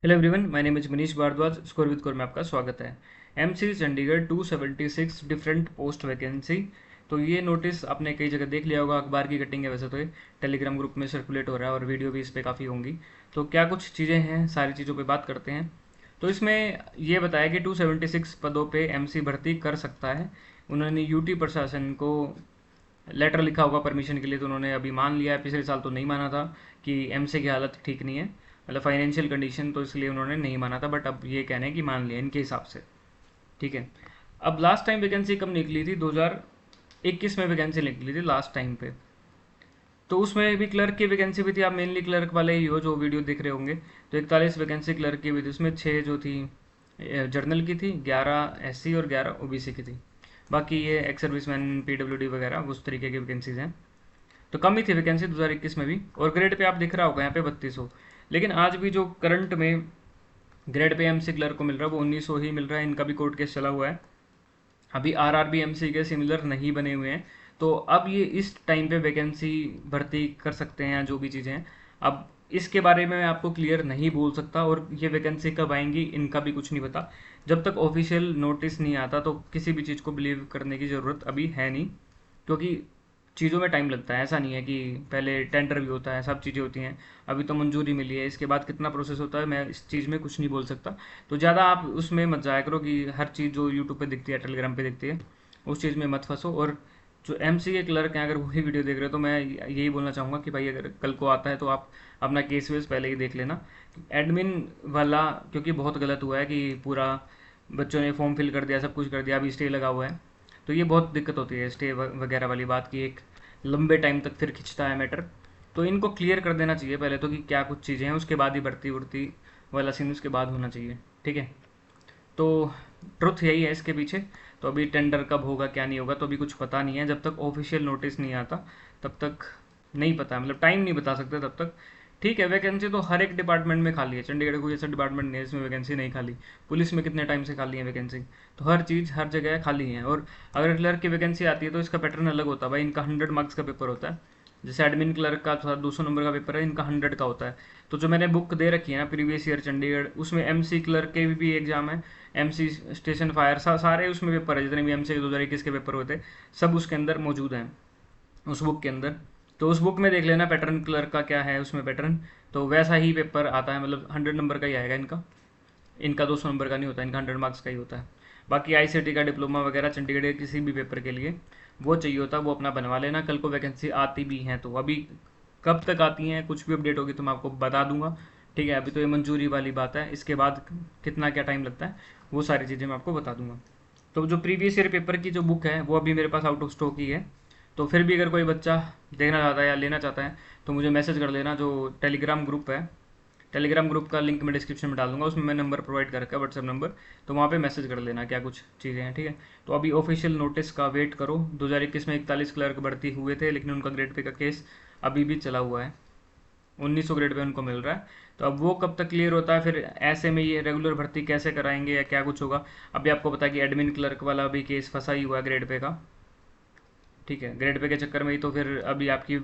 Hello everyone, my name is Manish Bhardwaj. Score with core में आपका स्वागत है। MC Chandigarh 276 different post vacancy. तो ये नोटिस आपने कई जगह देख लिया होगा, अखबार की कटिंग है वैसे तो। ये टेलीग्राम ग्रुप में सर्कुलेट हो रहा है और वीडियो भी इस पर काफ़ी होंगी। तो क्या कुछ चीज़ें हैं, सारी चीज़ों पे बात करते हैं। तो इसमें ये बताया कि 276 पदों पे एमसी भर्ती कर सकता है। उन्होंने यूटी प्रशासन को लेटर लिखा होगा परमिशन के लिए, तो उन्होंने अभी मान लिया है। पिछले साल तो नहीं माना था कि एमसी की हालत ठीक नहीं है, मतलब फाइनेंशियल कंडीशन, तो इसलिए उन्होंने नहीं माना था। बट अब ये कहने हैं कि मान लिया इनके हिसाब से। ठीक है। अब लास्ट टाइम वैकेंसी कब निकली थी? 2021 में वैकेंसी निकली थी लास्ट टाइम पे। तो उसमें भी क्लर्क की वैकेंसी भी थी। आप मेनली क्लर्क वाले ही हो जो वीडियो देख रहे होंगे। तो 41 वैकेंसी क्लर्क की भी थी। उसमें 6 जो थी जर्नल की थी, 11 एससी और 11 ओबीसी की थी। बाकी ये एक्स सर्विसमैन, पीडब्ल्यूडी वगैरह उस तरीके की वैकेंसीज हैं। तो कम ही थी वैकेंसी 2021 में भी। और ग्रेड पे आप दिख रहा होगा यहाँ पे 3200। लेकिन आज भी जो करंट में ग्रेड पे एमसी क्लर्क को मिल रहा है वो 1900 ही मिल रहा है। इनका भी कोर्ट केस चला हुआ है। अभी आरआरबी एमसी के सिमिलर नहीं बने हुए हैं। तो अब ये इस टाइम पे वैकेंसी भर्ती कर सकते हैं, जो भी चीज़ें हैं। अब इसके बारे में मैं आपको क्लियर नहीं बोल सकता, और ये वैकेंसी कब आएंगी इनका भी कुछ नहीं पता। जब तक ऑफिशियल नोटिस नहीं आता तो किसी भी चीज़ को बिलीव करने की ज़रूरत अभी है नहीं। क्योंकि चीज़ों में टाइम लगता है। ऐसा नहीं है कि पहले टेंडर भी होता है, सब चीज़ें होती हैं। अभी तो मंजूरी मिली है, इसके बाद कितना प्रोसेस होता है मैं इस चीज़ में कुछ नहीं बोल सकता। तो ज़्यादा आप उसमें मत जाया करो कि हर चीज़ जो यूट्यूब पे दिखती है, टेलीग्राम पे दिखती है, उस चीज़ में मत फंसो। और जो एमसी के क्लर्क हैं, अगर वही वीडियो देख रहे हो, तो मैं यही बोलना चाहूँगा कि भाई अगर कल को आता है तो आप अपना केस वेस पहले ही देख लेना। एडमिन वाला क्योंकि बहुत गलत हुआ है कि पूरा बच्चों ने फॉर्म फिल कर दिया, सब कुछ कर दिया, अभी स्टे लगा हुआ है। तो ये बहुत दिक्कत होती है स्टे वगैरह वाली बात की, एक लंबे टाइम तक फिर खिंचता है मैटर। तो इनको क्लियर कर देना चाहिए पहले तो कि क्या कुछ चीज़ें हैं, उसके बाद ही भर्ती उर्ती वाला सीन उसके बाद होना चाहिए। ठीक है। तो ट्रुथ यही है इसके पीछे। तो अभी टेंडर कब होगा क्या नहीं होगा तो अभी कुछ पता नहीं है। जब तक ऑफिशियल नोटिस नहीं आता तब तक नहीं पता, मतलब टाइम नहीं बता सकते तब तक। ठीक है, वैकेंसी तो हर एक डिपार्टमेंट में खाली है। चंडीगढ़ कोई ऐसा डिपार्टमेंट नहीं है जिसमें वैकेंसी नहीं खाली। पुलिस में कितने टाइम से खाली है वैकेंसी। तो हर चीज़ हर जगह खाली है। और अगर क्लर्क की वैकेंसी आती है तो इसका पैटर्न अलग होता है भाई। इनका 100 मार्क्स का पेपर होता है। जैसे एडमिन क्लर्क का था 200 नंबर का पेपर है, इनका 100 का होता है। तो जो मैंने बुक दे रखी है ना, प्रीवियस ईयर चंडीगढ़, उसमें एमसी क्लर्क के भी एग्जाम है। एमसी स्टेशन फायर सारे उसमें पेपर है। जितने भी एमसी के 2021 के पेपर होते सब उसके अंदर मौजूद हैं, उस बुक के अंदर। तो उस बुक में देख लेना पैटर्न क्लर्क का क्या है उसमें पैटर्न। तो वैसा ही पेपर आता है, मतलब 100 नंबर का ही आएगा इनका। इनका 200 नंबर का नहीं होता, इनका 100 मार्क्स का ही होता है। बाकी आईसीटी का डिप्लोमा वगैरह चंडीगढ़ के किसी भी पेपर के लिए वो चाहिए होता है, वो अपना बनवा लेना। कल को वैकेंसी आती भी हैं तो अभी कब तक आती हैं, कुछ भी अपडेट होगी तो मैं आपको बता दूंगा। ठीक है। अभी तो ये मंजूरी वाली बात है, इसके बाद कितना क्या टाइम लगता है वो सारी चीज़ें मैं आपको बता दूंगा। तो जो प्रीवियस ईयर पेपर की जो बुक है वो अभी मेरे पास आउट ऑफ स्टॉक ही है। तो फिर भी अगर कोई बच्चा देखना चाहता है या लेना चाहता है तो मुझे मैसेज कर लेना। जो टेलीग्राम ग्रुप है, टेलीग्राम ग्रुप का लिंक मैं डिस्क्रिप्शन में डाल दूंगा, उसमें मैं नंबर प्रोवाइड कर रखा है, व्हाट्सएप नंबर। तो वहाँ पे मैसेज कर लेना क्या कुछ चीज़ें हैं। ठीक है। तो अभी ऑफिशियल नोटिस का वेट करो। 2021 में 41 क्लर्क भर्ती हुए थे, लेकिन उनका ग्रेड पे का केस अभी भी चला हुआ है। 1900 ग्रेड पे उनको मिल रहा है। तो अब वो कब तक क्लियर होता है, फिर ऐसे में ये रेगुलर भर्ती कैसे कराएंगे या क्या कुछ होगा। अभी आपको पता है कि एडमिन क्लर्क वाला भी केस फंसा ही हुआ है ग्रेड पे का। ठीक है। ग्रेड पे के चक्कर में ही तो फिर अभी आपकी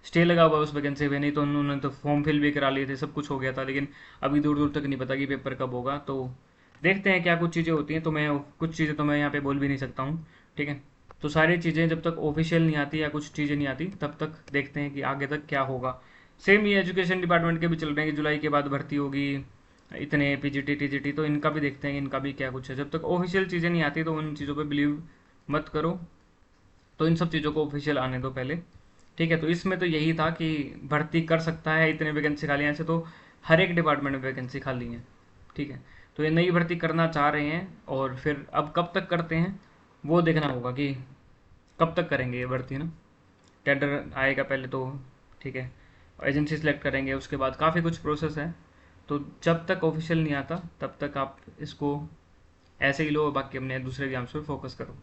स्टे लगा हुआ है उस वैकेंसी पे। नहीं तो उन्होंने तो फॉर्म फिल भी करा लिए थे, सब कुछ हो गया था, लेकिन अभी दूर दूर तक नहीं पता कि पेपर कब होगा। तो देखते हैं क्या कुछ चीज़ें होती हैं। तो मैं कुछ चीज़ें तो मैं यहाँ पे बोल भी नहीं सकता हूँ। ठीक है। तो सारी चीज़ें जब तक ऑफिशियल नहीं आती या कुछ चीज़ें नहीं आती तब तक देखते हैं कि आगे तक क्या होगा। सेम ये एजुकेशन डिपार्टमेंट के भी चल रहे हैं कि जुलाई के बाद भर्ती होगी इतने पीजीटी टीजीटी। तो इनका भी देखते हैं कि इनका भी क्या कुछ है। जब तक ऑफिशियल चीज़ें नहीं आती तो उन चीज़ों पर बिलीव मत करो। तो इन सब चीज़ों को ऑफिशियल आने दो पहले। ठीक है। तो इसमें तो यही था कि भर्ती कर सकता है, इतने वैकेंसी खाली हैं। ऐसे तो हर एक डिपार्टमेंट में वैकेंसी खाली है। ठीक है। तो ये नई भर्ती करना चाह रहे हैं, और फिर अब कब तक करते हैं वो देखना होगा कि कब तक करेंगे ये भर्ती ना। टेंडर आएगा पहले तो। ठीक है। एजेंसी सेलेक्ट करेंगे, उसके बाद काफ़ी कुछ प्रोसेस है। तो जब तक ऑफिशियल नहीं आता तब तक आप इसको ऐसे ही लो, बाकी अपने दूसरे एग्जाम्स पे फोकस करो।